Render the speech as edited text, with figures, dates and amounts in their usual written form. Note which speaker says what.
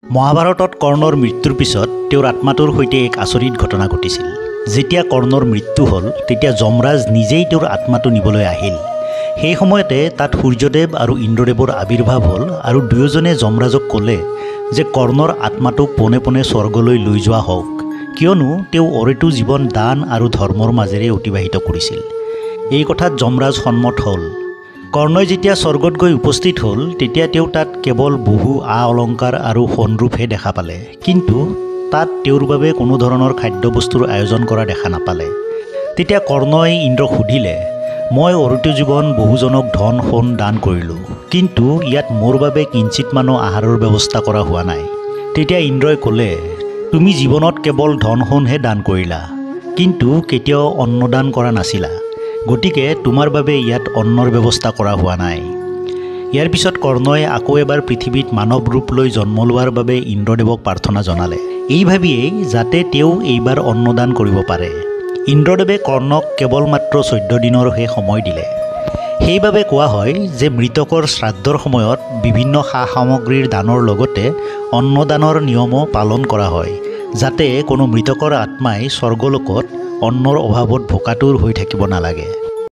Speaker 1: মহাভাৰতত কৰ্ণৰ মৃত্যুৰ পিছত তেওঁৰ আত্মাটোৰ সৈতে এক আচৰিত ঘটনা ঘটিছিল। যেতিয়া কৰ্ণৰ মৃত্যু হ'ল তেতিয়া যমৰাজ নিজেই তেওঁৰ আত্মাটো নিবলৈ আহিল। সেই সময়তে তাত সূৰ্যদেৱ আৰু ইন্দ্ৰদেৱৰ আবিৰ্ভাৱ হ'ল আৰু দুয়োজনে যমৰাজক ক'লে যে কৰ্ণৰ আত্মাটোক পোনে পোনে স্বৰ্গলৈ লৈ যোৱা হওক, কিয়নো তেওঁ অৰেটো জীৱন দান আৰু ধৰ্মৰ মাজেৰে অতিবাহিত কৰিছিল। এই কথাত যমৰাজ সন্মত হ'ল। কৰ্ণই যেতিয়া স্বৰ্গত গৈ উপস্থিত হ'ল তেতিয়া তেওঁ তাত কেৱল বহু অলংকাৰ আৰু সোণৰূপহে দেখা পালে, কিন্তু তাত তেওঁৰ বাবে কোনো ধৰণৰ খাদ্যবস্তুৰ আয়োজন কৰা দেখা নাপালে। তেতিয়া কৰ্ণই ইন্দ্ৰক সুধিলে, মই অৰেটো জীৱন বহুজনক ধন সোণ দান কৰিলোঁ, কিন্তু ইয়াত মোৰ বাবে কিঞ্চিতমানো আহাৰৰ ব্যৱস্থা কৰা হোৱা নাই। তেতিয়া ইন্দ্ৰই ক'লে, তুমি জীৱনত কেৱল ধন সোণহে দান কৰিলা, কিন্তু কেতিয়াও অন্নদান কৰা নাছিলা, গতিকে তোমাৰ বাবে ইয়াত অন্নৰ ব্যৱস্থা কৰা হোৱা নাই। ইয়াৰ পিছত কৰ্ণই আকৌ এবাৰ পৃথিৱীত মানৱ ৰূপ লৈ জন্ম লোৱাৰ বাবে ইন্দ্ৰদেৱক প্ৰাৰ্থনা জনালে, এই ভাবিয়েই যাতে তেওঁ এইবাৰ অন্নদান কৰিব পাৰে। ইন্দ্ৰদেৱে কৰ্ণক কেৱল মাত্ৰ 14 দিনৰহে সময় দিলে। সেইবাবে কোৱা হয় যে মৃতকৰ শ্ৰাদ্ধৰ সময়ত বিভিন্ন সা সামগ্ৰীৰ দানৰ লগতে অন্নদানৰ নিয়মো পালন কৰা হয়, যাতে কোনো মৃতকৰ আত্মাই স্বৰ্গলোকত অন্নৰ অভাৱত ভোকাতুৰ হৈ থাকিব নালাগে।